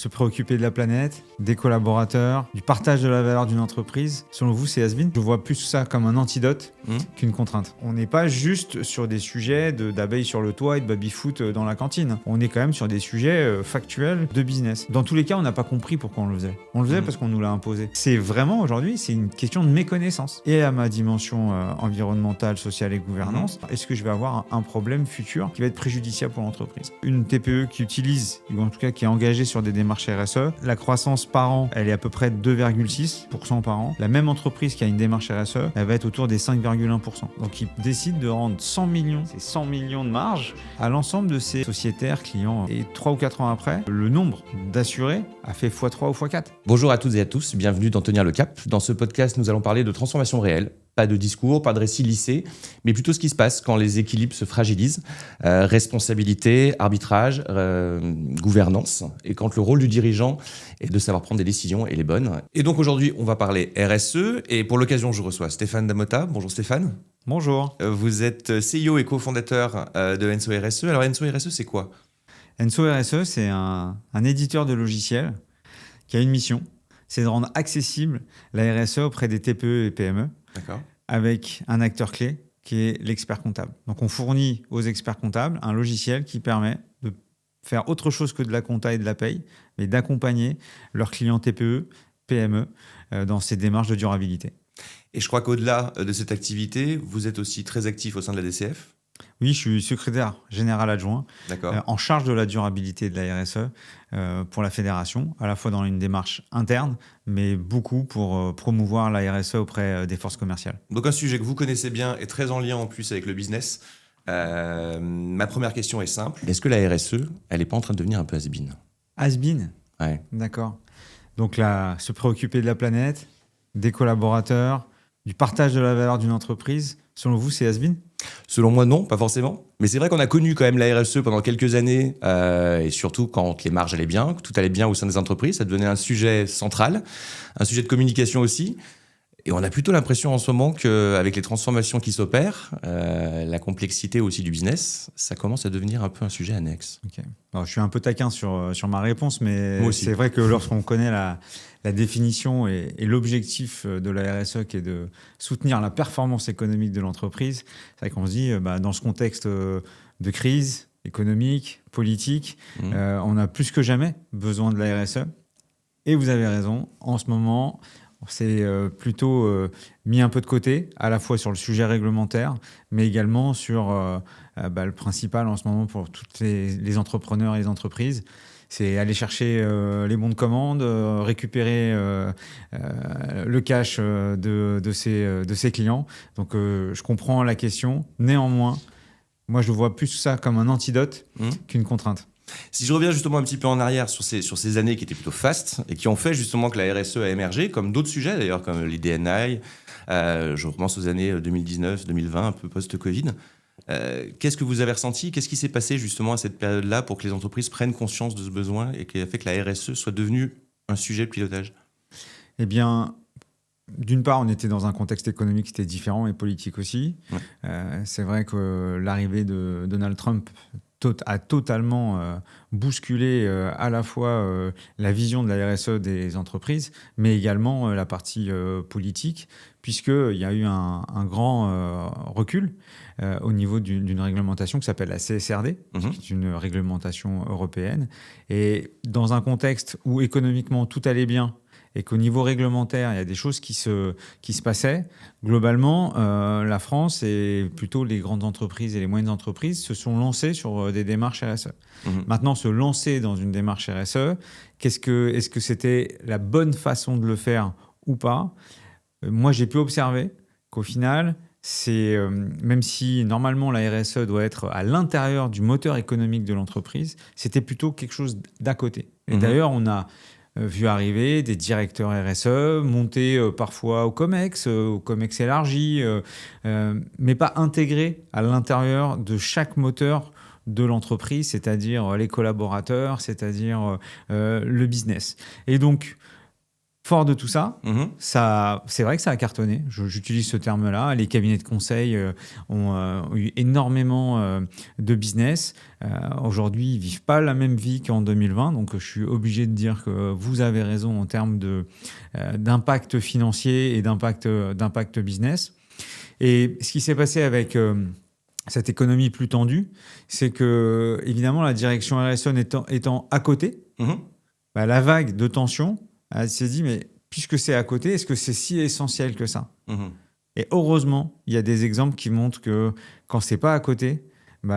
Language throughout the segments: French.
se préoccuper de la planète, des collaborateurs, du partage de la valeur d'une entreprise, selon vous, c'est has-been? Je vois plus ça comme un antidote qu'une contrainte. On n'est pas juste sur des sujets d'abeilles sur le toit et de baby-foot dans la cantine. On est quand même sur des sujets factuels de business. Dans tous les cas, on n'a pas compris pourquoi on le faisait. On le faisait parce qu'on nous l'a imposé. C'est vraiment, aujourd'hui, c'est une question de méconnaissance. Et à ma dimension environnementale, sociale et gouvernance, est-ce que je vais avoir un problème futur qui va être préjudiciable pour l'entreprise? Une TPE qui utilise, ou en tout cas qui est engagée sur des démarches RSE, la croissance par an, elle est à peu près de 2,6% par an. La même entreprise qui a une démarche RSE, elle va être autour des 5,1%. Donc ils décident de rendre 100 millions, c'est 100 millions de marge à l'ensemble de ces sociétaires clients. Et 3 ou 4 ans après, le nombre d'assurés a fait x3 ou x4. Bonjour à toutes et à tous, bienvenue dans Tenir le Cap. Dans ce podcast, nous allons parler de transformation réelle. Pas de discours, pas de récit lissé, mais plutôt ce qui se passe quand les équilibres se fragilisent. Responsabilité, arbitrage, gouvernance, et quand le rôle du dirigeant est de savoir prendre des décisions et les bonnes. Et donc aujourd'hui, on va parler RSE, et pour l'occasion, je reçois Stéphane Damota. Bonjour Stéphane. Bonjour. Vous êtes CEO et cofondateur de Enso RSE. Alors Enso RSE, c'est quoi? Enso RSE, c'est un éditeur de logiciels qui a une mission, c'est de rendre accessible la RSE auprès des TPE et PME. D'accord. Avec un acteur clé qui est l'expert comptable. Donc on fournit aux experts comptables un logiciel qui permet de faire autre chose que de la compta et de la paye, mais d'accompagner leurs clients TPE, PME dans ces démarches de durabilité. Et je crois qu'au-delà de cette activité, vous êtes aussi très actif au sein de la DCF. Oui, je suis secrétaire général adjoint en charge de la durabilité de la RSE pour la fédération, à la fois dans une démarche interne, mais beaucoup pour promouvoir la RSE auprès des forces commerciales. Donc un sujet que vous connaissez bien et très en lien en plus avec le business. Ma première question est simple. Est-ce que la RSE, elle n'est pas en train de devenir un peu has-been? Has-been? Ouais. D'accord. Donc là, se préoccuper de la planète, des collaborateurs, du partage de la valeur d'une entreprise, selon vous, c'est has-been? Selon moi, non, pas forcément. Mais c'est vrai qu'on a connu quand même la RSE pendant quelques années, et surtout quand les marges allaient bien, que tout allait bien au sein des entreprises, ça devenait un sujet central, un sujet de communication aussi. Et on a plutôt l'impression en ce moment qu'avec les transformations qui s'opèrent, la complexité aussi du business, ça commence à devenir un peu un sujet annexe. Okay. Alors, je suis un peu taquin sur ma réponse, mais c'est vrai que lorsqu'on connaît la définition et l'objectif de la RSE qui est de soutenir la performance économique de l'entreprise, c'est vrai qu'on se dit, dans ce contexte de crise économique, politique, on a plus que jamais besoin de la RSE. Et vous avez raison, en ce moment, c'est plutôt mis un peu de côté, à la fois sur le sujet réglementaire, mais également sur le principal en ce moment pour toutes les entrepreneurs et les entreprises. C'est aller chercher les bons de commande, récupérer le cash de ses clients. Donc, je comprends la question. Néanmoins, moi, je vois plus ça comme un antidote qu'une contrainte. Si je reviens justement un petit peu en arrière sur ces années qui étaient plutôt fastes et qui ont fait justement que la RSE a émergé, comme d'autres sujets d'ailleurs, comme les DNI, je repense aux années 2019, 2020, un peu post-Covid. Qu'est-ce que vous avez ressenti? Qu'est-ce qui s'est passé justement à cette période-là pour que les entreprises prennent conscience de ce besoin et qui a fait que la RSE soit devenue un sujet de pilotage? Eh bien, d'une part, on était dans un contexte économique qui était différent et politique aussi. Ouais. C'est vrai que l'arrivée de Donald Trump a totalement bousculé à la fois la vision de la RSE des entreprises, mais également la partie politique, puisqu'il y a eu un grand recul au niveau d'une réglementation qui s'appelle la CSRD, qui est une réglementation européenne. Et dans un contexte où économiquement tout allait bien, et qu'au niveau réglementaire, il y a des choses qui se passaient. Globalement, la France et plutôt les grandes entreprises et les moyennes entreprises se sont lancées sur des démarches RSE. Maintenant, se lancer dans une démarche RSE, est-ce que c'était la bonne façon de le faire ou pas? Moi, j'ai pu observer qu'au final, même si normalement la RSE doit être à l'intérieur du moteur économique de l'entreprise, c'était plutôt quelque chose d'à côté. Et d'ailleurs, on a vu arriver des directeurs RSE, montés parfois au COMEX élargi, mais pas intégrés à l'intérieur de chaque moteur de l'entreprise, c'est-à-dire les collaborateurs, c'est-à-dire le business. Et donc, Fort de tout ça, c'est vrai que ça a cartonné. J'utilise ce terme-là. Les cabinets de conseil ont eu énormément de business. Aujourd'hui, ils ne vivent pas la même vie qu'en 2020. Donc, je suis obligé de dire que vous avez raison en termes d'impact financier et d'impact business. Et ce qui s'est passé avec cette économie plus tendue, c'est que, évidemment, la direction RSE étant à côté, la vague de tension, elle s'est dit, mais puisque c'est à côté, est-ce que c'est si essentiel que ça ? Et heureusement, il y a des exemples qui montrent que quand c'est pas à côté, cette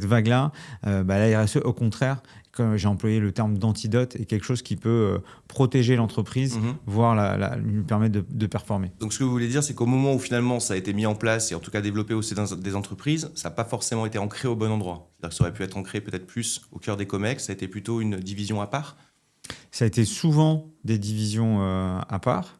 vague-là, la RSE, au contraire, comme j'ai employé le terme d'antidote, est quelque chose qui peut protéger l'entreprise, voire lui permettre de performer. Donc ce que vous voulez dire, c'est qu'au moment où finalement ça a été mis en place et en tout cas développé au sein des entreprises, ça n'a pas forcément été ancré au bon endroit. C'est-à-dire que ça aurait pu être ancré peut-être plus au cœur des COMEX, ça a été plutôt une division à part. Ça a été souvent des divisions à part.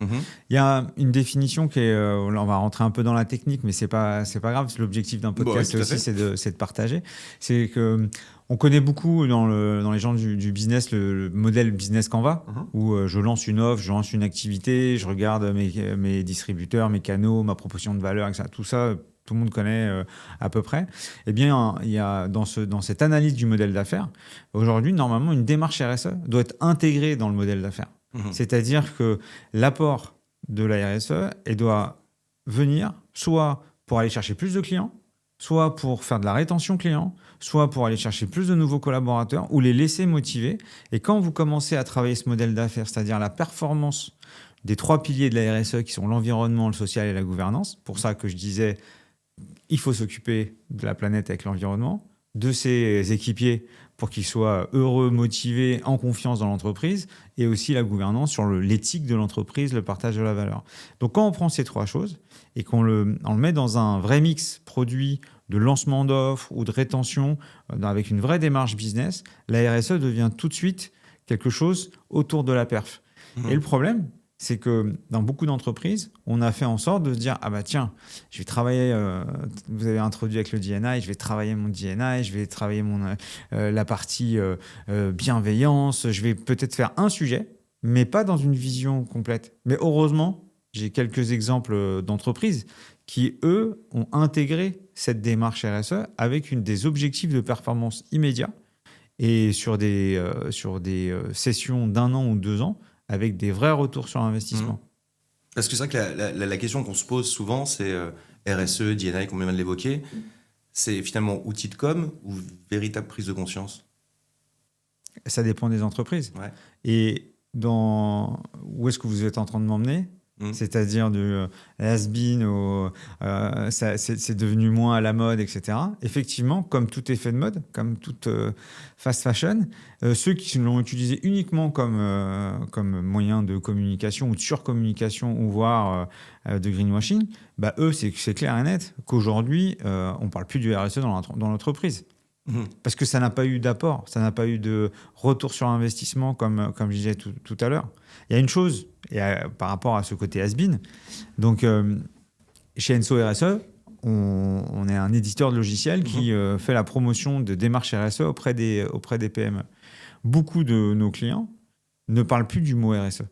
Il y a une définition qui est... on va rentrer un peu dans la technique, mais c'est pas grave. L'objectif d'un podcast aussi, c'est de partager. C'est qu'on connaît beaucoup dans les gens du business le modèle Business Canva, où je lance une offre, je lance une activité, je regarde mes distributeurs, mes canaux, ma proposition de valeur, etc. Tout ça, tout le monde connaît à peu près. Eh bien, il y a dans cette analyse du modèle d'affaires, aujourd'hui, normalement, une démarche RSE doit être intégrée dans le modèle d'affaires. C'est-à-dire que l'apport de la RSE, elle doit venir soit pour aller chercher plus de clients, soit pour faire de la rétention client, soit pour aller chercher plus de nouveaux collaborateurs ou les laisser motiver. Et quand vous commencez à travailler ce modèle d'affaires, c'est-à-dire la performance des 3 piliers de la RSE qui sont l'environnement, le social et la gouvernance, pour ça que je disais il faut s'occuper de la planète avec l'environnement, de ses équipiers pour qu'ils soient heureux, motivés, en confiance dans l'entreprise, et aussi la gouvernance sur l'éthique de l'entreprise, le partage de la valeur. Donc quand on prend ces 3 choses et qu'on le met dans un vrai mix produit de lancement d'offres ou de rétention, avec une vraie démarche business, la RSE devient tout de suite quelque chose autour de la perf. Et le problème, c'est que dans beaucoup d'entreprises, on a fait en sorte de se dire « Ah bah tiens, je vais travailler, vous avez introduit avec le D&I, je vais travailler mon D&I, je vais travailler la partie bienveillance, je vais peut-être faire un sujet, mais pas dans une vision complète. » Mais heureusement, j'ai quelques exemples d'entreprises qui, eux, ont intégré cette démarche RSE avec des objectifs de performance immédiats et sur des sessions d'1 an ou 2 ans, avec des vrais retours sur investissement. Parce que c'est vrai que la question qu'on se pose souvent, c'est RSE, D&I, qu'on vient de l'évoquer, c'est finalement outil de com ou véritable prise de conscience ? Ça dépend des entreprises. Ouais. Et où est-ce que vous êtes en train de m'emmener ? C'est-à-dire de has-been, c'est devenu moins à la mode, etc. Effectivement, comme tout effet de mode, comme toute fast fashion, ceux qui l'ont utilisé uniquement comme moyen de communication ou de surcommunication ou voire de greenwashing, eux, c'est clair et net qu'aujourd'hui, on ne parle plus du RSE dans l'entreprise. Parce que ça n'a pas eu d'apport, ça n'a pas eu de retour sur investissement comme je disais tout à l'heure. Il y a une chose par rapport à ce côté has-been. Donc, chez Enso RSE, on est un éditeur de logiciels qui fait la promotion de démarches RSE auprès des PME. Beaucoup de nos clients ne parlent plus du mot RSE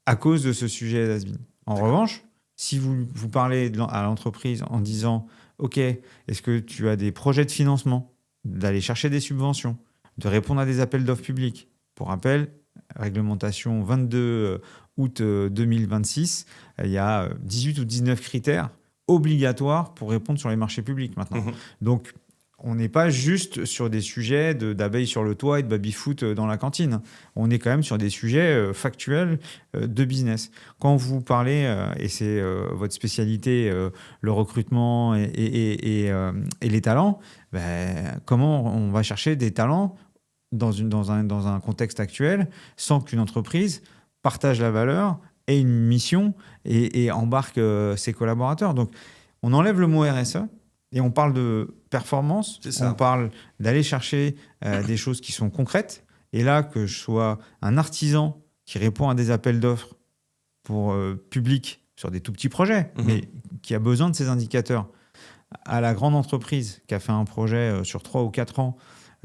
à cause de ce sujet has-been. En revanche, si vous parlez à l'entreprise en disant « Ok, est-ce que tu as des projets de financement ? D'aller chercher des subventions, de répondre à des appels d'offres publics. » Pour rappel, réglementation 22 août 2026, il y a 18 ou 19 critères obligatoires pour répondre sur les marchés publics maintenant. Donc, on n'est pas juste sur des sujets d'abeilles sur le toit et de baby-foot dans la cantine. On est quand même sur des sujets factuels de business. Quand vous parlez, et c'est votre spécialité, le recrutement et les talents, comment on va chercher des talents dans un contexte actuel sans qu'une entreprise partage la valeur, ait une mission et embarque ses collaborateurs. Donc, on enlève le mot RSE et on parle de performance, on parle d'aller chercher des choses qui sont concrètes. Et là, que je sois un artisan qui répond à des appels d'offres pour public sur des tout petits projets, mais qui a besoin de ces indicateurs, à la grande entreprise qui a fait un projet sur 3 ou 4 ans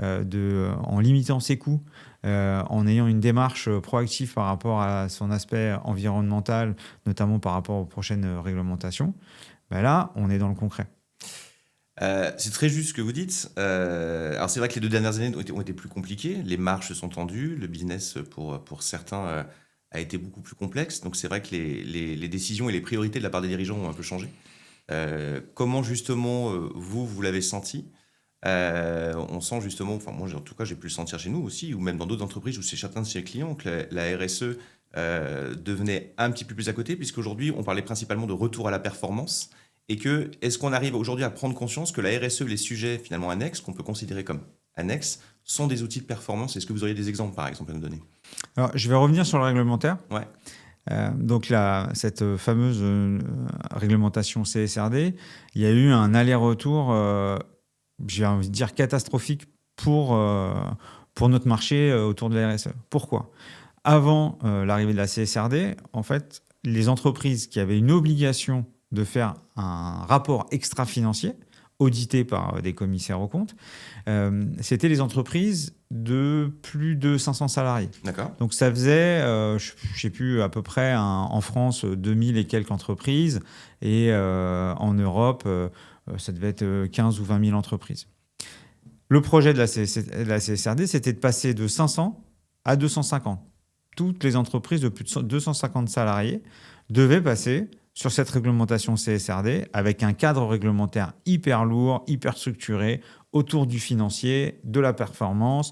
en limitant ses coûts, en ayant une démarche proactive par rapport à son aspect environnemental, notamment par rapport aux prochaines réglementations, là, on est dans le concret. C'est très juste ce que vous dites. Alors c'est vrai que les 2 dernières années ont été plus compliquées. Les marges se sont tendues. Le business, pour certains, a été beaucoup plus complexe. Donc c'est vrai que les décisions et les priorités de la part des dirigeants ont un peu changé. Comment justement, vous l'avez senti? On sent justement, enfin moi en tout cas j'ai pu le sentir chez nous aussi, ou même dans d'autres entreprises où c'est certains de chez les clients, que la RSE devenait un petit peu plus à côté, puisqu'aujourd'hui on parlait principalement de retour à la performance. Et que, est-ce qu'on arrive aujourd'hui à prendre conscience que la RSE, les sujets finalement annexes, qu'on peut considérer comme annexes, sont des outils de performance? Est-ce que vous auriez des exemples, par exemple, à nous donner? Alors, je vais revenir sur le réglementaire. Ouais. Donc, cette fameuse réglementation CSRD, il y a eu un aller-retour, j'ai envie de dire, catastrophique pour notre marché autour de la RSE. Pourquoi? Avant l'arrivée de la CSRD, en fait, les entreprises qui avaient une obligation de faire un rapport extra-financier audité par des commissaires aux comptes, c'était les entreprises de plus de 500 salariés. D'accord. Donc ça faisait, je ne sais plus, à peu près en France, 2000 et quelques entreprises, et en Europe, ça devait être 15 ou 20 000 entreprises. Le projet de la CSRD, c'était de passer de 500 à 250. Toutes les entreprises de plus de 250 salariés devaient passer sur cette réglementation CSRD avec un cadre réglementaire hyper lourd, hyper structuré, autour du financier, de la performance.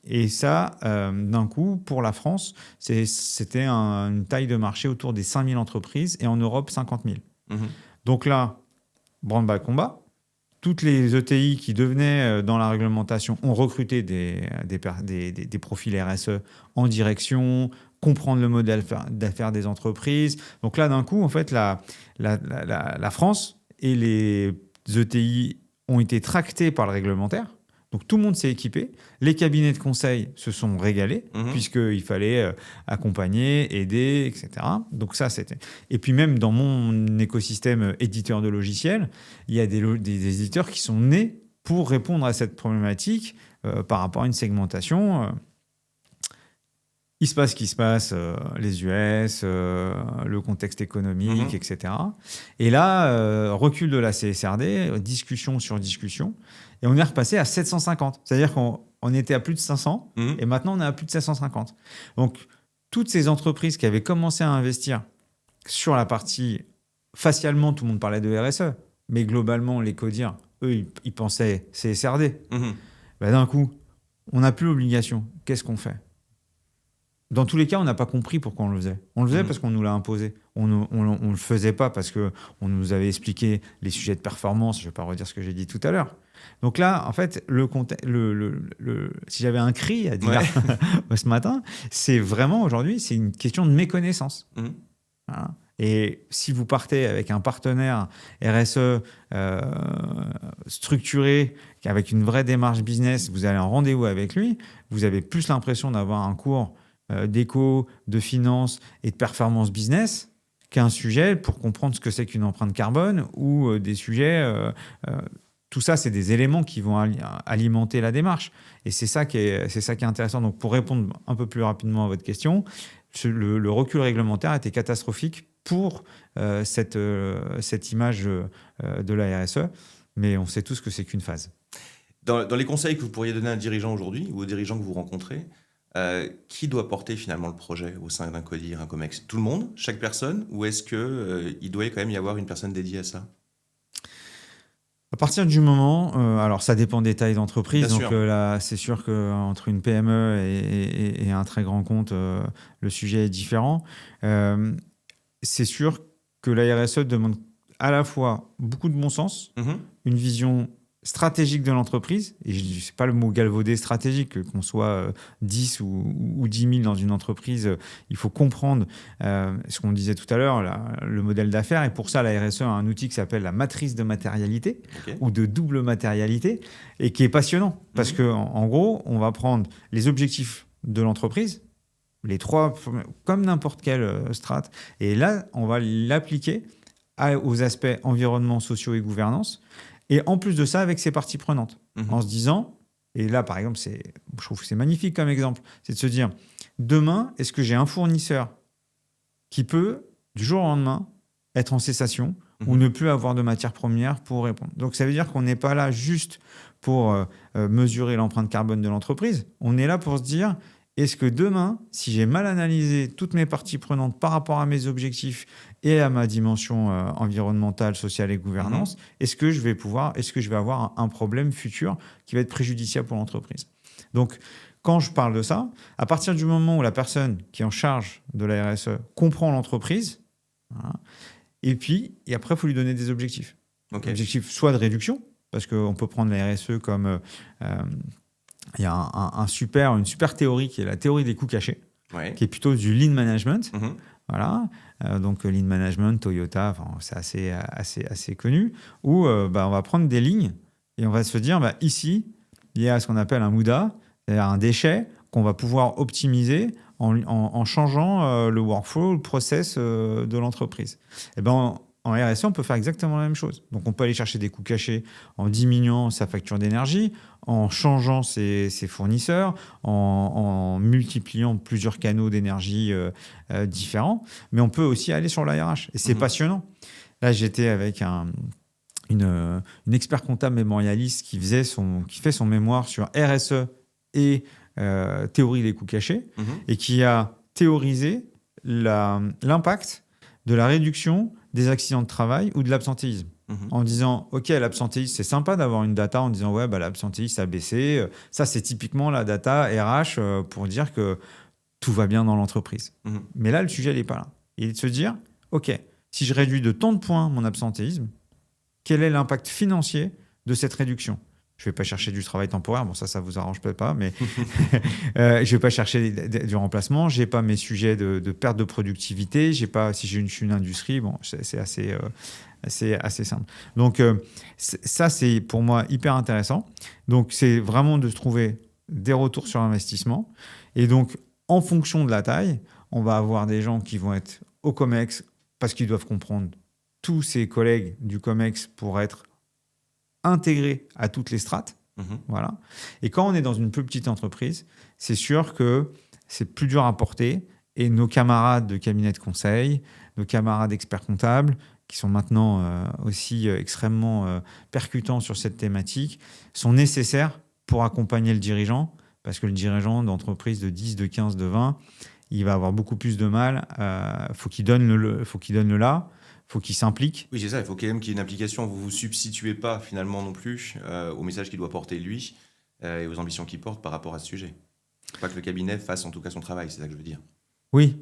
Et ça, d'un coup, pour la France, c'était une taille de marché autour des 5 000 entreprises et en Europe, 50 000. Mmh. Donc là, branle-bas combat. Toutes les ETI qui devenaient dans la réglementation ont recruté des profils RSE en direction, comprendre le modèle d'affaires des entreprises. Donc là, d'un coup, en fait, la France et les ETI ont été tractés par le réglementaire. Donc tout le monde s'est équipé. Les cabinets de conseil se sont régalés, puisqu'il fallait accompagner, aider, etc. Donc ça, c'était... Et puis même dans mon écosystème éditeur de logiciels, il y a des éditeurs qui sont nés pour répondre à cette problématique par rapport à une segmentation. Il se passe ce qui se passe, les US, le contexte économique, etc. Et là, recul de la CSRD, discussion sur discussion, et on est repassé à 750. C'est-à-dire qu'on était à plus de 500, et maintenant on est à plus de 750. Donc, toutes ces entreprises qui avaient commencé à investir sur la partie, facialement, tout le monde parlait de RSE, mais globalement, les CODIR, eux, ils pensaient CSRD. D'un coup, on n'a plus l'obligation. Qu'est-ce qu'on fait ? Dans tous les cas, on n'a pas compris pourquoi on le faisait. On le faisait parce qu'on nous l'a imposé. On ne le faisait pas parce qu'on nous avait expliqué les sujets de performance. Je ne vais pas redire ce que j'ai dit tout à l'heure. Donc là, en fait, si j'avais un cri à dire ce matin, c'est vraiment aujourd'hui, c'est une question de méconnaissance. Voilà. Et si vous partez avec un partenaire RSE structuré, avec une vraie démarche business, vous allez en rendez-vous avec lui, vous avez plus l'impression d'avoir un cours d'éco, de finance et de performance business qu'un sujet pour comprendre ce que c'est qu'une empreinte carbone ou des sujets... tout ça, c'est des éléments qui vont alimenter la démarche. Et c'est ça qui est intéressant. Donc, pour répondre un peu plus rapidement à votre question, le recul réglementaire était catastrophique pour cette image de la RSE. Mais on sait tous que c'est qu'une phase. Dans les conseils que vous pourriez donner à un dirigeant aujourd'hui ou aux dirigeants que vous rencontrez, qui doit porter finalement le projet au sein d'un CODIR, un COMEX? Tout le monde, chaque personne, ou est-ce qu'il doit quand même y avoir une personne dédiée à ça? À partir du moment, alors ça dépend des tailles d'entreprise, donc là c'est sûr qu'entre une PME et un très grand compte, le sujet est différent. C'est sûr que la RSE demande à la fois beaucoup de bon sens, une vision stratégique de l'entreprise, et je ne sais pas le mot galvaudé stratégique, qu'on soit 10 ou 10 000 dans une entreprise, il faut comprendre ce qu'on disait tout à l'heure, le modèle d'affaires, et pour ça la RSE a un outil qui s'appelle la matrice de matérialité, ou de double matérialité, et qui est passionnant, parce qu'en gros, on va prendre les objectifs de l'entreprise, les trois, comme n'importe quelle strate, et là, on va l'appliquer aux aspects environnement, sociaux et gouvernance, et en plus de ça, avec ses parties prenantes, en se disant, Et là, par exemple, je trouve que c'est magnifique comme exemple. C'est de se dire, demain, est-ce que j'ai un fournisseur qui peut, du jour au lendemain, être en cessation ou ne plus avoir de matières premières pour répondre. Donc, ça veut dire qu'on n'est pas là juste pour mesurer l'empreinte carbone de l'entreprise. On est là pour se dire, est-ce que demain, si j'ai mal analysé toutes mes parties prenantes par rapport à mes objectifs et à ma dimension environnementale, sociale et gouvernance, est-ce que je vais avoir un problème futur qui va être préjudiciable pour l'entreprise? Donc, quand je parle de ça, à partir du moment où la personne qui est en charge de la RSE comprend l'entreprise, voilà, et après, il faut lui donner des objectifs. Okay. Objectifs soit de réduction, parce qu'on peut prendre la RSE comme... il y a une super théorie qui est la théorie des coûts cachés, qui est plutôt du lean management. Voilà. Donc, lean management, Toyota, c'est assez connu, où on va prendre des lignes et on va se dire, ici, il y a ce qu'on appelle un MUDA, c'est-à-dire un déchet qu'on va pouvoir optimiser en changeant le workflow, le process de l'entreprise. Et en RSE, on peut faire exactement la même chose. Donc, on peut aller chercher des coûts cachés en diminuant sa facture d'énergie, en changeant ses fournisseurs, en multipliant plusieurs canaux d'énergie différents. Mais on peut aussi aller sur l'ARH. Et c'est passionnant. Là, j'étais avec une expert comptable mémorialiste qui fait son mémoire sur RSE et théorie des coûts cachés et qui a théorisé l'impact de la réduction des accidents de travail ou de l'absentéisme. En disant, OK, l'absentéisme, c'est sympa d'avoir une data en disant, l'absentéisme a baissé. Ça, c'est typiquement la data RH pour dire que tout va bien dans l'entreprise. Mais là, le sujet, il n'est pas là. Il est de se dire, OK, si je réduis de tant de points mon absentéisme, quel est l'impact financier de cette réduction? Je ne vais pas chercher du travail temporaire. Bon, ça vous arrange peut-être pas, mais je ne vais pas chercher du remplacement. Je n'ai pas mes sujets de perte de productivité. Si je suis une industrie, c'est assez simple. Donc, ça, c'est pour moi hyper intéressant. Donc, c'est vraiment de se trouver des retours sur investissement. Et donc, en fonction de la taille, on va avoir des gens qui vont être au COMEX parce qu'ils doivent comprendre tous ces collègues du COMEX pour être intégrés à toutes les strates. Voilà. Et quand on est dans une plus petite entreprise, c'est sûr que c'est plus dur à porter. Et nos camarades de cabinet de conseil, nos camarades experts comptables, qui sont maintenant aussi extrêmement percutants sur cette thématique, sont nécessaires pour accompagner le dirigeant, parce que le dirigeant d'entreprise de 10, de 15, de 20, il va avoir beaucoup plus de mal. Faut qu'il donne le là. Faut qu'il s'implique. Oui, c'est ça. Il faut quand même qu'il y ait une implication. Vous ne vous substituez pas finalement non plus au message qu'il doit porter lui et aux ambitions qu'il porte par rapport à ce sujet. Il ne faut pas que le cabinet fasse en tout cas son travail, c'est ça que je veux dire. Oui,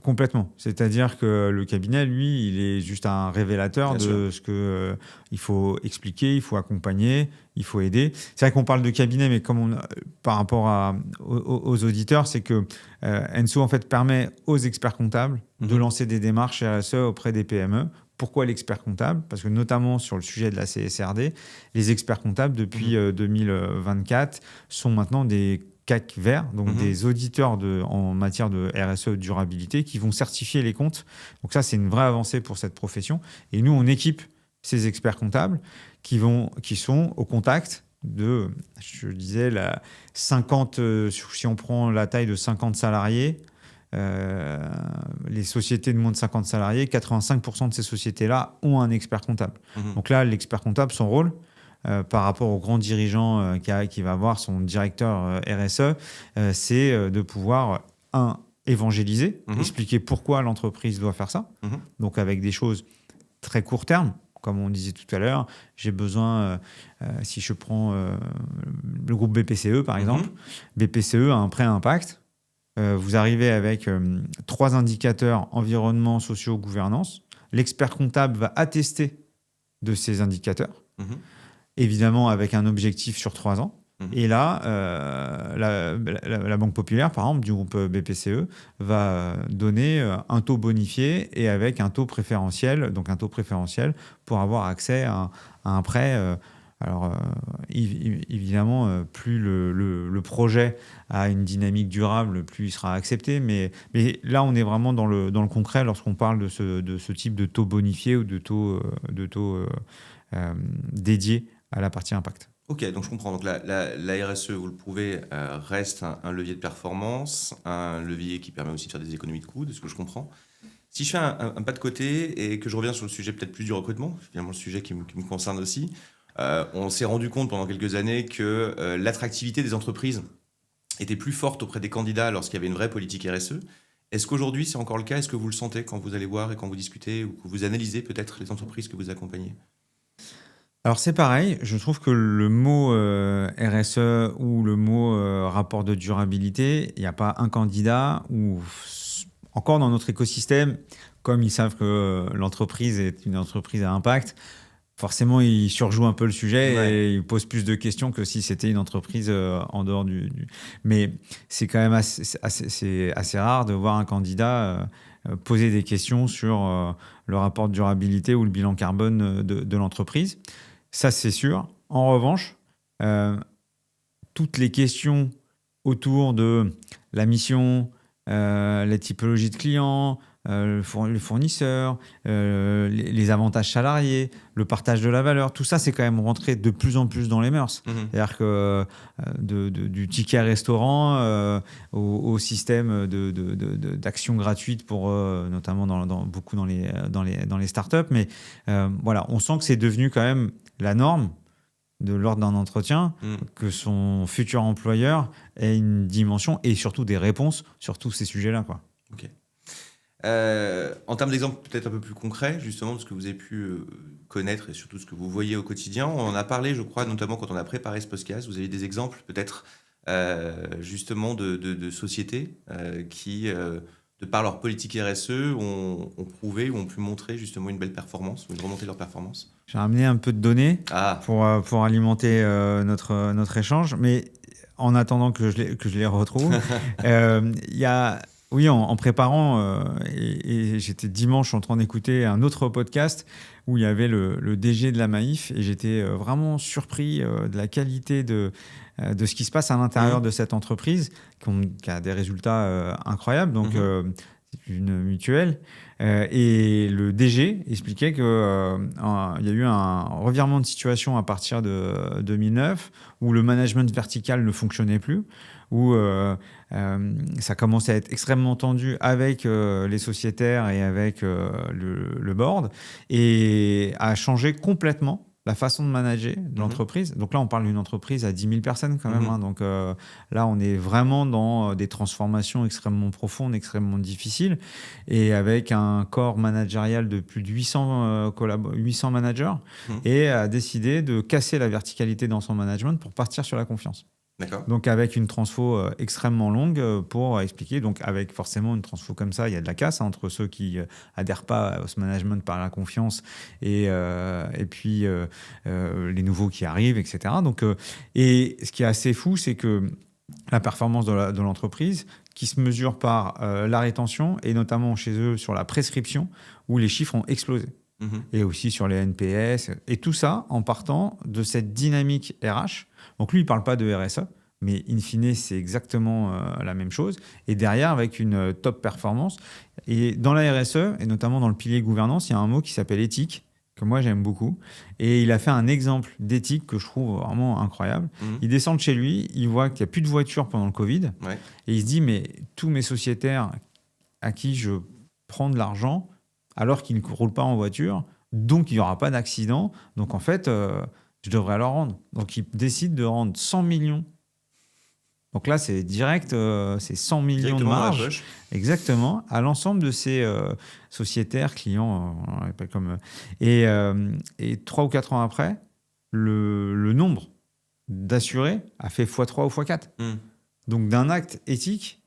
complètement. C'est-à-dire que le cabinet, lui, il est juste un révélateur de ce qu'il faut expliquer, il faut accompagner, il faut aider. C'est vrai qu'on parle de cabinet, mais par rapport aux auditeurs, c'est que Enso en fait permet aux experts comptables de lancer des démarches RSE auprès des PME. Pourquoi l'expert comptable? Parce que notamment sur le sujet de la CSRD, les experts comptables depuis 2024 sont maintenant des CAC verts, donc des auditeurs en matière de RSE durabilité qui vont certifier les comptes. Donc ça, c'est une vraie avancée pour cette profession. Et nous, on équipe ces experts comptables qui sont au contact de, je disais, si on prend la taille de 50 salariés, les sociétés de moins de 50 salariés, 85% de ces sociétés-là ont un expert comptable. Donc là, l'expert comptable, son rôle, par rapport au grand dirigeant qui va avoir son directeur RSE, c'est de pouvoir, évangéliser, expliquer pourquoi l'entreprise doit faire ça. Donc avec des choses très court terme, comme on disait tout à l'heure, j'ai besoin, si je prends le groupe BPCE par exemple, BPCE a un prêt impact. Vous arrivez avec 3 indicateurs environnement, sociaux, gouvernance. L'expert comptable va attester de ces indicateurs. Évidemment avec un objectif sur 3 ans. Et là, la Banque Populaire, par exemple, du groupe BPCE, va donner un taux bonifié et avec un taux préférentiel, pour avoir accès à un prêt. Évidemment, plus le projet a une dynamique durable, plus il sera accepté. Mais là, on est vraiment dans le concret lorsqu'on parle de ce type de taux bonifié ou de taux dédié à la partie impact. Ok, donc je comprends. Donc la RSE, vous le prouvez, reste un levier de performance, un levier qui permet aussi de faire des économies de coûts, de ce que je comprends. Si je fais un pas de côté et que je reviens sur le sujet peut-être plus du recrutement, finalement le sujet qui me concerne aussi, on s'est rendu compte pendant quelques années que l'attractivité des entreprises était plus forte auprès des candidats lorsqu'il y avait une vraie politique RSE. Est-ce qu'aujourd'hui c'est encore le cas? Est-ce que vous le sentez quand vous allez voir et quand vous discutez ou que vous analysez peut-être les entreprises que vous accompagnez? Alors c'est pareil, je trouve que le mot RSE ou le mot rapport de durabilité, il n'y a pas un candidat ou encore dans notre écosystème, comme ils savent que l'entreprise est une entreprise à impact, forcément ils surjouent un peu le sujet Ouais. et ils posent plus de questions que si c'était une entreprise en dehors du... Mais c'est quand même c'est assez rare de voir un candidat poser des questions sur le rapport de durabilité ou le bilan carbone de l'entreprise. Ça, c'est sûr. En revanche, euh, toutes les questions autour de la mission, les typologies de clients, les fournisseurs, les avantages salariés, le partage de la valeur, tout ça, c'est quand même rentré de plus en plus dans les mœurs. Mhm. C'est-à-dire que du ticket restaurant au système d'actions gratuites pour notamment beaucoup dans les startups. Mais voilà, on sent que c'est devenu quand même la norme de lors d'un entretien, que son futur employeur ait une dimension et surtout des réponses sur tous ces sujets-là, quoi. Ok. En termes d'exemples peut-être un peu plus concrets, justement, de ce que vous avez pu connaître et surtout ce que vous voyez au quotidien, on en a parlé, je crois, notamment quand on a préparé ce podcast. Vous avez des exemples peut-être justement de sociétés qui, de par leur politique RSE, ont prouvé ou ont pu montrer justement une belle performance ou une remontée de leur performance. J'ai ramené un peu de données Ah, pour alimenter notre échange, mais en attendant que je les retrouve, il y a... Oui, en préparant, et j'étais dimanche en train d'écouter un autre podcast où il y avait le DG de la Maïf et j'étais vraiment surpris de la qualité de ce qui se passe à l'intérieur de cette entreprise qui a des résultats incroyables. Donc, c'est une mutuelle. Et le DG expliquait qu'il y a eu un revirement de situation à partir de 2009 où le management vertical ne fonctionnait plus, où ça commençait à être extrêmement tendu avec les sociétaires et avec le board, et a changé complètement la façon de manager de l'entreprise. Donc là, on parle d'une entreprise à 10 000 personnes quand même. Hein. Donc là, on est vraiment dans des transformations extrêmement profondes, extrêmement difficiles, et avec un corps managérial de plus de 800 managers, et a décidé de casser la verticalité dans son management pour partir sur la confiance. d'accord. Donc avec une transfo extrêmement longue pour expliquer. Donc avec forcément une transfo comme ça, il y a de la casse entre ceux qui adhèrent pas au management par la confiance et puis les nouveaux qui arrivent, etc. Donc, et ce qui est assez fou, c'est que la performance de l'entreprise qui se mesure par la rétention et notamment chez eux sur la prescription où les chiffres ont explosé. Et aussi sur les NPS, et tout ça en partant de cette dynamique RH. Donc lui, il ne parle pas de RSE, mais in fine, c'est exactement la même chose. Et derrière, avec une top performance. Et dans la RSE, et notamment dans le pilier gouvernance, il y a un mot qui s'appelle éthique, que moi j'aime beaucoup. Et il a fait un exemple d'éthique que je trouve vraiment incroyable. Il descend de chez lui, il voit qu'il n'y a plus de voitures pendant le Covid, et il se dit, mais tous mes sociétaires à qui je prends de l'argent, alors qu'ils ne roulent pas en voiture, donc il n'y aura pas d'accident. Donc en fait, je devrais leur rendre. Donc il décide de rendre 100 millions. Donc là, c'est direct, c'est 100 millions de marge, exactement, à l'ensemble de ces sociétaires, clients, on appelle comme... Et 3 ou 4 ans après, le nombre d'assurés a fait x3 ou x4. Donc d'un acte éthique,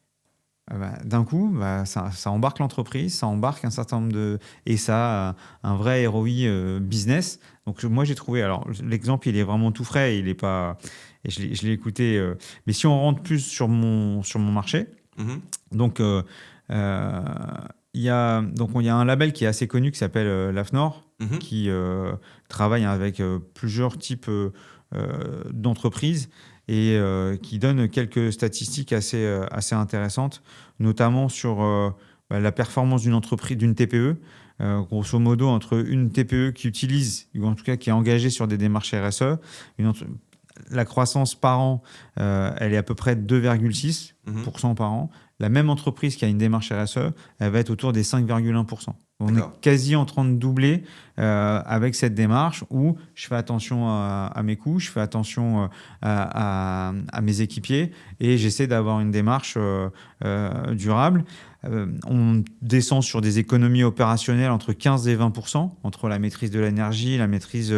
d'un coup, ça embarque l'entreprise, ça embarque un certain nombre de... Et ça a un vrai ROI business. Donc moi, j'ai trouvé... Alors, l'exemple, il est vraiment tout frais, il est pas... Et je l'ai écouté. Mais si on rentre plus sur mon marché, donc il y a un label qui est assez connu qui s'appelle l'AFNOR, qui travaille avec plusieurs types d'entreprises et qui donne quelques statistiques assez intéressantes, notamment sur la performance d'une entreprise, d'une TPE. Grosso modo, entre une TPE qui utilise, ou en tout cas qui est engagée sur des démarches RSE, la croissance par an, elle est à peu près de 2,6% par an. La même entreprise qui a une démarche RSE, elle va être autour des 5,1%. On est quasi en train de doubler avec cette démarche où je fais attention à mes coûts, je fais attention à mes équipiers et j'essaie d'avoir une démarche durable. On descend sur des économies opérationnelles entre 15 et 20%, entre la maîtrise de l'énergie, la maîtrise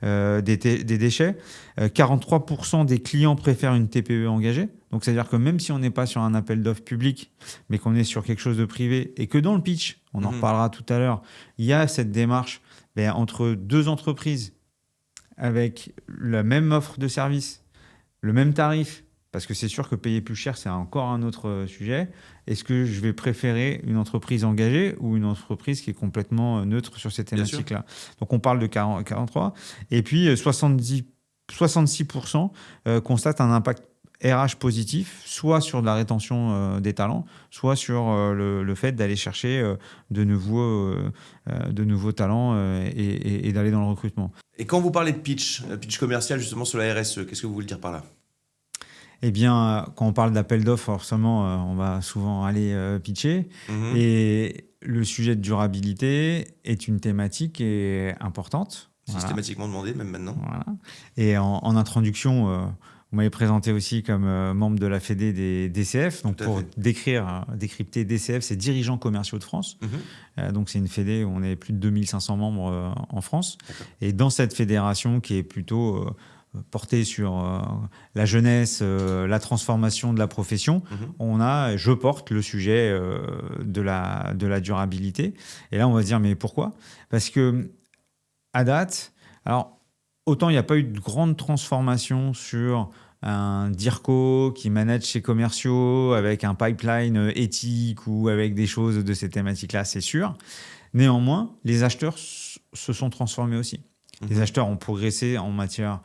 des déchets. 43% des clients préfèrent une TPE engagée. Donc, c'est-à-dire que même si on n'est pas sur un appel d'offres public, mais qu'on est sur quelque chose de privé et que dans le pitch, on en reparlera tout à l'heure, il y a cette démarche entre deux entreprises avec la même offre de service, le même tarif, parce que c'est sûr que payer plus cher, c'est encore un autre sujet. Est-ce que je vais préférer une entreprise engagée ou une entreprise qui est complètement neutre sur ces thématiques-là? Donc, on parle de 43. Et puis, 66% constatent un impact RH positif, soit sur la rétention des talents, soit sur le fait d'aller chercher de nouveaux talents et d'aller dans le recrutement. Et quand vous parlez de pitch commercial justement sur la RSE, qu'est-ce que vous voulez dire par là? Eh bien, quand on parle d'appel d'offres, forcément, on va souvent aller pitcher. Et le sujet de durabilité est une thématique qui est importante. Systématiquement demandé, même maintenant. Voilà. Et en introduction... vous m'avez présenté aussi comme membre de la Fédé des DCF. Donc pour décrypter DCF, c'est Dirigeants Commerciaux de France. Donc c'est une fédé où on est plus de 2500 membres en France. Et dans cette fédération qui est plutôt portée sur la jeunesse, la transformation de la profession, je porte le sujet de la durabilité. Et là, on va se dire, mais pourquoi? Parce que à date, alors autant il n'y a pas eu de grande transformation sur un DIRCO qui manage ses commerciaux avec un pipeline éthique ou avec des choses de ces thématiques-là, c'est sûr. Néanmoins, les acheteurs se sont transformés aussi. Les acheteurs ont progressé en matière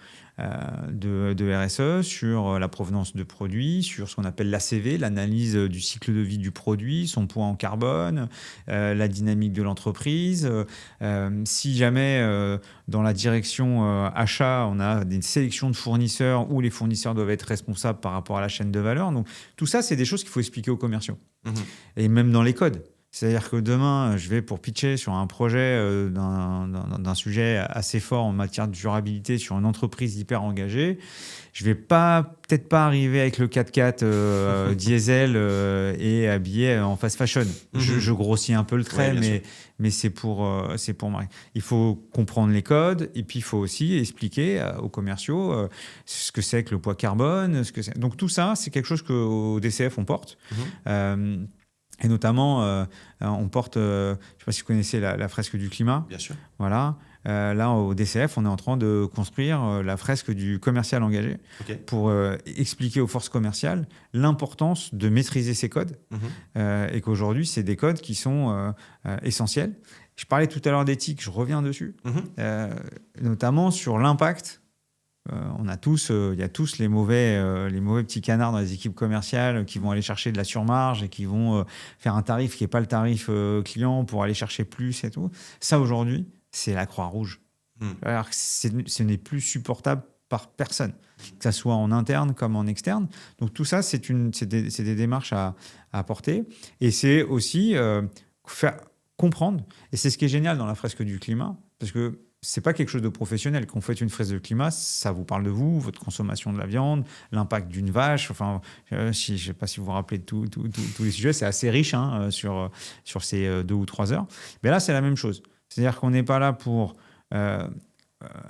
de RSE, sur la provenance de produits, sur ce qu'on appelle l'ACV, l'analyse du cycle de vie du produit, son poids en carbone, la dynamique de l'entreprise. Si jamais dans la direction achat, on a des sélections de fournisseurs où les fournisseurs doivent être responsables par rapport à la chaîne de valeur. Donc tout ça, c'est des choses qu'il faut expliquer aux commerciaux. Et même dans les codes. C'est-à-dire que demain, je vais pour pitcher sur un projet d'un sujet assez fort en matière de durabilité sur une entreprise hyper engagée. Je ne vais peut-être pas arriver avec le 4x4 diesel et habillé en fast fashion. Je grossis un peu le trait, mais c'est pour marquer. Il faut comprendre les codes et puis il faut aussi expliquer aux commerciaux ce que c'est que le poids carbone. Donc tout ça, c'est quelque chose qu'au DCF, on porte. Et notamment, on porte, je ne sais pas si vous connaissez la fresque du climat. Bien sûr. Voilà. Là, au DCF, on est en train de construire la fresque du commercial engagé pour expliquer aux forces commerciales l'importance de maîtriser ces codes et qu'aujourd'hui, c'est des codes qui sont essentiels. Je parlais tout à l'heure d'éthique, je reviens dessus, notamment sur l'impact. Il y a tous les mauvais petits canards dans les équipes commerciales qui vont aller chercher de la surmarge et qui vont faire un tarif qui n'est pas le tarif client pour aller chercher plus et tout. Ça, aujourd'hui, c'est la Croix-Rouge. Alors, ce n'est plus supportable par personne, que ça soit en interne comme en externe. Donc tout ça, c'est des démarches à apporter. Et c'est aussi faire comprendre. Et c'est ce qui est génial dans la fresque du climat, parce que c'est pas quelque chose de professionnel. Quand vous faites une fresque de climat, ça vous parle de vous, votre consommation de la viande, l'impact d'une vache. Enfin, je sais pas si vous vous rappelez de tous les sujets. C'est assez riche sur ces 2 ou 3 heures. Mais là, c'est la même chose. C'est-à-dire qu'on n'est pas là pour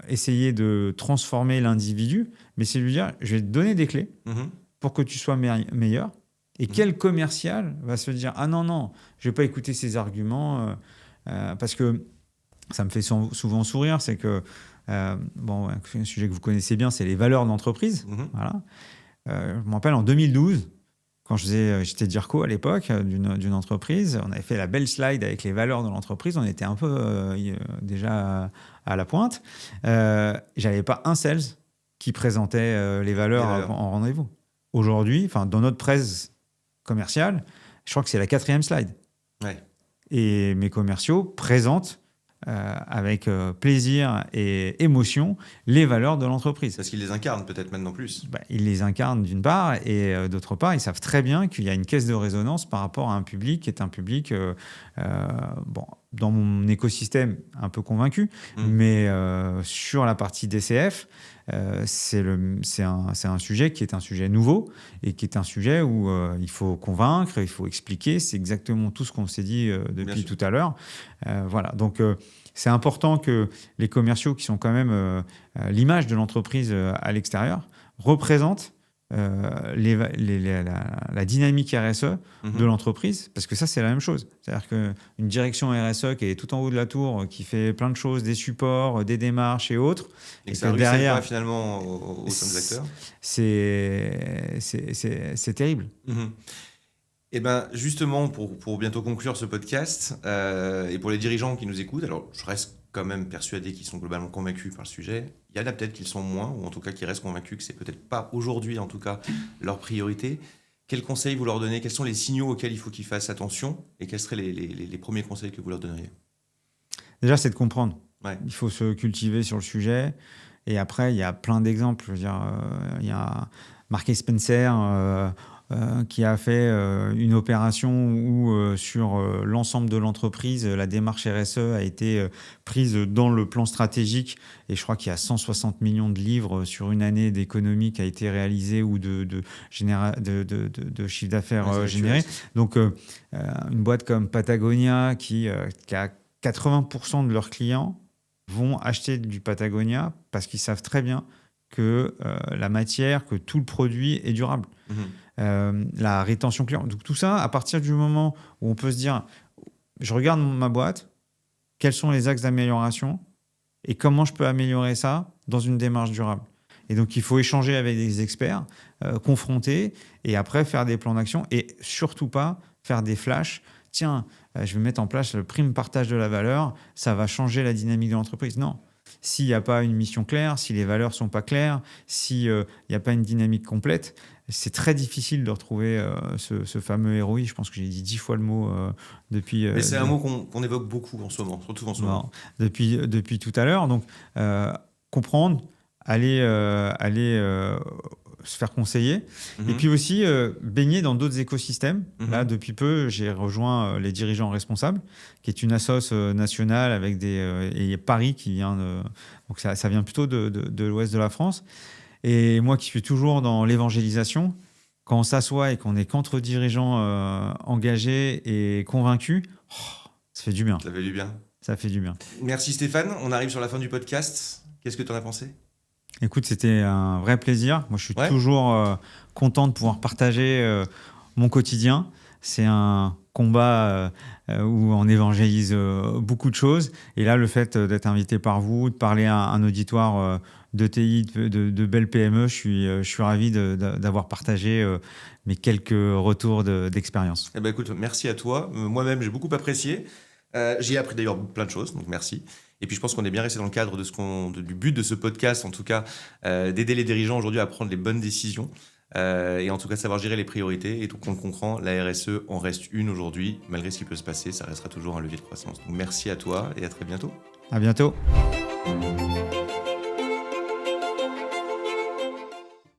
essayer de transformer l'individu, mais c'est lui dire, je vais te donner des clés pour que tu sois meilleur. Et quel commercial va se dire, ah non, je vais pas écouter ces arguments parce que ça me fait souvent sourire, c'est que, un sujet que vous connaissez bien, c'est les valeurs d'entreprise. Voilà. Je me rappelle en 2012, quand j'étais DIRCO à l'époque d'une entreprise, on avait fait la belle slide avec les valeurs de l'entreprise, on était un peu déjà à la pointe. J'avais pas un sales qui présentait les valeurs en rendez-vous. Aujourd'hui, dans notre presse commerciale, je crois que c'est la 4e slide. Ouais. Et mes commerciaux présentent avec plaisir et émotion les valeurs de l'entreprise. Parce qu'ils les incarnent peut-être maintenant plus. Ils les incarnent d'une part, et d'autre part, ils savent très bien qu'il y a une caisse de résonance par rapport à un public qui est un public, dans mon écosystème, un peu convaincu, mais sur la partie DCF, c'est un sujet qui est un sujet nouveau et qui est un sujet où il faut convaincre, il faut expliquer. C'est exactement tout ce qu'on s'est dit depuis tout à l'heure. Voilà. Donc, c'est important que les commerciaux, qui sont quand même l'image de l'entreprise à l'extérieur, représentent la dynamique RSE de l'entreprise, parce que ça, c'est la même chose. C'est-à-dire qu'une direction RSE qui est tout en haut de la tour, qui fait plein de choses, des supports, des démarches et autres, et que derrière, pas finalement aux acteurs, c'est terrible. Et ben justement, pour bientôt conclure ce podcast, et pour les dirigeants qui nous écoutent, alors je reste quand même persuadé qu'ils sont globalement convaincus par le sujet. Il y en a peut-être qui le sont moins, ou en tout cas qui restent convaincus que c'est peut-être pas aujourd'hui, en tout cas, leur priorité. Quels conseils vous leur donnez? Quels sont les signaux auxquels il faut qu'ils fassent attention? Et quels seraient les premiers conseils que vous leur donneriez? Déjà, c'est de comprendre. Ouais. Il faut se cultiver sur le sujet. Et après, il y a plein d'exemples. Je veux dire, il y a Mark Spencer qui a fait une opération où sur l'ensemble de l'entreprise, la démarche RSE a été prise dans le plan stratégique, et je crois qu'il y a 160 millions de livres sur une année d'économie qui a été réalisée ou de chiffre d'affaires généré. Donc une boîte comme Patagonia qui a 80% de leurs clients vont acheter du Patagonia parce qu'ils savent très bien que la matière, que tout le produit est durable. La rétention client. Donc tout ça, à partir du moment où on peut se dire, je regarde ma boîte, quels sont les axes d'amélioration et comment je peux améliorer ça dans une démarche durable. Et donc il faut échanger avec des experts, confronter, et après faire des plans d'action, et surtout pas faire des flashs. Tiens, je vais mettre en place le prime partage de la valeur, ça va changer la dynamique de l'entreprise. Non. S'il n'y a pas une mission claire, si les valeurs ne sont pas claires, s'il n'y a pas une dynamique complète, c'est très difficile de retrouver ce fameux ROI. Je pense que j'ai dit 10 fois le mot depuis... Mais c'est un mot qu'on évoque beaucoup en ce moment, surtout en ce moment. Depuis tout à l'heure. Donc, comprendre, aller se faire conseiller. Et puis aussi, baigner dans d'autres écosystèmes. Là, depuis peu, j'ai rejoint les dirigeants responsables, qui est une assoce nationale avec et Paris qui vient de... Donc, ça vient plutôt de l'ouest de la France. Et moi qui suis toujours dans l'évangélisation, quand on s'assoit et qu'on est qu'entre dirigeants engagés et convaincus, ça fait du bien. Ça fait du bien. Ça fait du bien. Merci Stéphane. On arrive sur la fin du podcast. Qu'est-ce que tu en as pensé ? Écoute, c'était un vrai plaisir. Moi, je suis toujours content de pouvoir partager mon quotidien. C'est un combat où on évangélise beaucoup de choses. Et là, le fait d'être invité par vous, de parler à un auditoire d'ETI, de belles PME, je suis ravi d'avoir partagé mes quelques retours d'expérience. Eh ben, écoute, merci à toi. Moi-même, j'ai beaucoup apprécié. J'ai appris d'ailleurs plein de choses, donc merci. Et puis je pense qu'on est bien resté dans le cadre du but de ce podcast, en tout cas, d'aider les dirigeants aujourd'hui à prendre les bonnes décisions et en tout cas savoir gérer les priorités. Et donc on le comprend, la RSE en reste une aujourd'hui. Malgré ce qui peut se passer, ça restera toujours un levier de croissance. Donc merci à toi et à très bientôt. À bientôt.